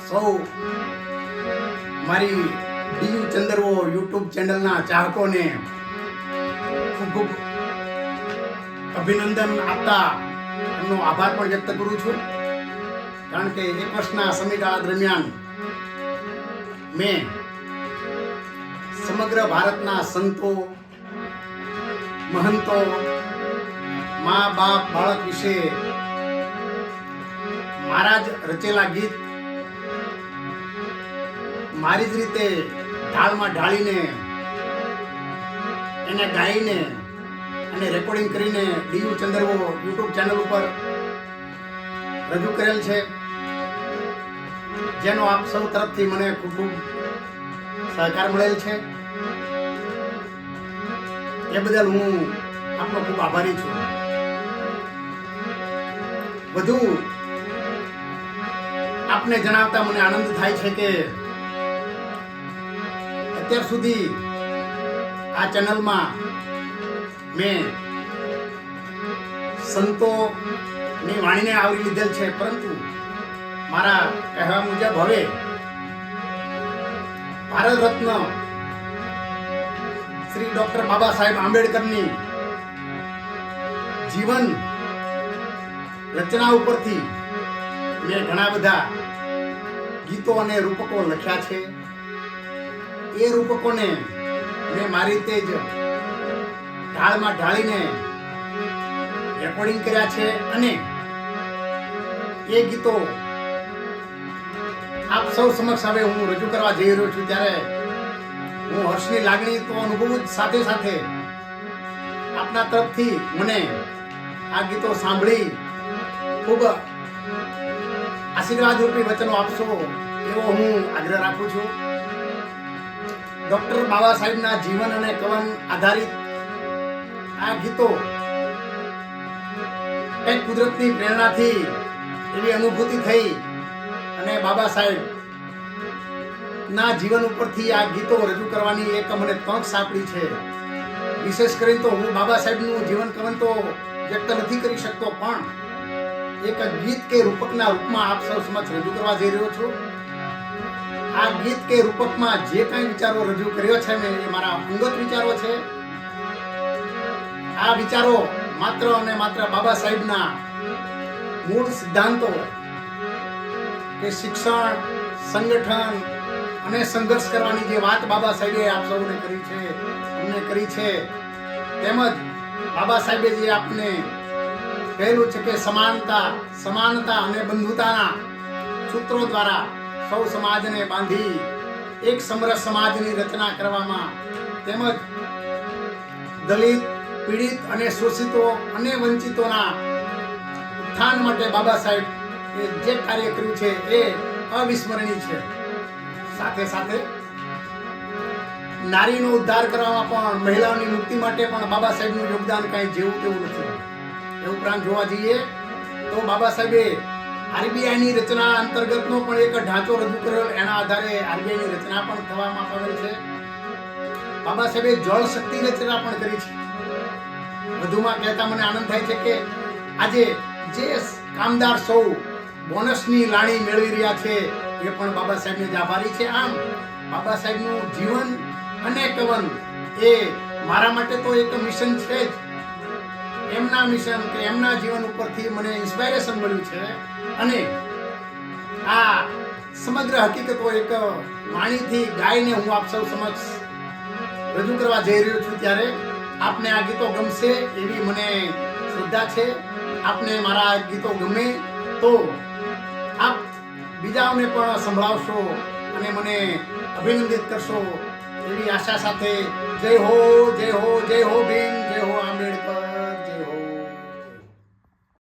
સૌ મારી D U ચંદરવો YouTube ચેનલના ચાહકોને ખૂબ ખૂબ અભિનંદન આપતા એમનો આભાર પણ વ્યક્ત કરું છું. કારણ કે 1 વર્ષના સમયગાળા દરમિયાન મેં સમગ્ર ભારતના સંતો, મહંતો, મા બાપ, બાળક વિશે મારા જ રચેલા ગીત મારી જ રીતે ઢાળમાં ઢાળીને એને ગાઈને અને રેકોર્ડિંગ કરીને ડીયુ ચંદરવો યુટ્યુબ ચેનલ ઉપર રજૂ કરેલ છે, જેનો આપ સૌ તરફથી મને ખૂબ ખૂબ સહકાર મળેલ છે. એ બદલ હું આપનો ખૂબ આભારી છું. વધુ આપને જણાવતા મને આનંદ થાય છે કે અત્યાર સુધી આ ચેનલમાં મેં સંતોની વાણીને આવરી લીધેલ છે, પરંતુ મારા કહેવા મુજબ હવે ભારત રત્ન શ્રી ડોક્ટર બાબા સાહેબ આંબેડકરની જીવન રચના ઉપરથી મેં ઘણા બધા ગીતો અને રૂપકો લખ્યા છે. એ રૂપકોને મેં મારી રીતે જ ઢાળમાં ઢાળીને રેકોર્ડિંગ કર્યા છે અને એ ગીતો આપ સૌ સમક્ષ હવે હું રજૂ કરવા જઈ રહ્યો છું. ત્યારે હું હર્ષની લાગણી તો અનુભવું જ, સાથે સાથે આપના તરફથી મને આ ગીતો સાંભળી ખૂબ આશીર્વાદ રૂપી વચનો આપશો એવો હું આગ્રહ રાખું છું. ડોક્ટર બાબા સાહેબના જીવન અને કવન આધારિત આ ગીતો એક કુદરતની પ્રેરણાથી એવી અનુભૂતિ થઈ અને બાબા સાહેબ ના જીવન ઉપરથી આ ગીતો રજૂ કરવાની એક મને તક સાંપડી છે. વિશેષ કરીને તો હું બાબા સાહેબનું જીવન કવન તો વ્યક્ત નથી કરી શકતો, પણ એક ગીત કે રૂપકના રૂપમાં આપ સૌ સમક્ષ રજૂ કરવા જઈ રહ્યો છું. આ ગીત કે રૂપકમાં જે કાંઈ વિચારો રજૂ કર્યો છે મેં, એ મારા અંગત વિચારો છે. આ વિચારો માત્ર અને માત્ર બાબા સાહેબના મૂળ સિદ્ધાંતો કે શિક્ષણ, સંગઠન અને સંઘર્ષ કરવાની જે વાત બાબા સાહેબે આપ સૌને કરી છે, અમને કરી છે, તેમજ બાબા સાહેબે જે આપને કહેલું છે કે સમાનતા અને બંધુતાના સૂત્રો દ્વારા સૌ સમાજને બાંધી એક સમરસ સમાજની રચના કરવામાં, તેમજ દલિત, પીડિત અને શોષિતો અને વંચિતોના ઉત્થાન માટે બાબા સાહેબ જે કાર્ય કર્યું છે એ અવિસ્મરણીય છે. સાથે સાથે નારીનો ઉદ્ધાર કરવામાં પણ, મહિલાઓની મુક્તિ માટે પણ બાબા સાહેબનું યોગદાન કાંઈ જેવું તેવું નથી. એ ઉપરાંત જોવા જઈએ તો બાબા સાહેબે આરબીઆઈની રચના અંતર્ગતનો પણ એક ઢાંચો રજૂ કર્યો, એના આધારે આરબીઆઈની રચના પણ થવામાં આવેલ છે. બાબા સાહેબે જળ શક્તિ રચના પણ કરી છે. વધુમાં કહેતા મને આનંદ થાય છે કે આજે જે કામદાર સૌ બોનસની લાણી મેળવી રહ્યા છે એ પણ બાબા સાહેબને જ આભારી છે. આમ બાબા સાહેબનું જીવન અને કવન એ મારા માટે તો એક મિશન છે જ. એમના મિશન કે એમના જીવન ઉપરથી મને ઇન્સ્પાયરેશન મળ્યું છે અને આ સમગ્ર હકીકતો એક વાણીથી ગાઈને હું આપ સૌ સમક્ષ રજૂ કરવા જઈ રહ્યો છું. ત્યારે આપને આ ગીતો ગમશે એવી મને શ્રદ્ધા છે. આપને મારા ગીતો ગમે તો આપ બીજાઓને પણ સંભળાવશો અને મને અભિનંદિત કરશો એવી આશા સાથે જય હો, જય હો, જય હો ભીમ, જય હો આંબેડકર.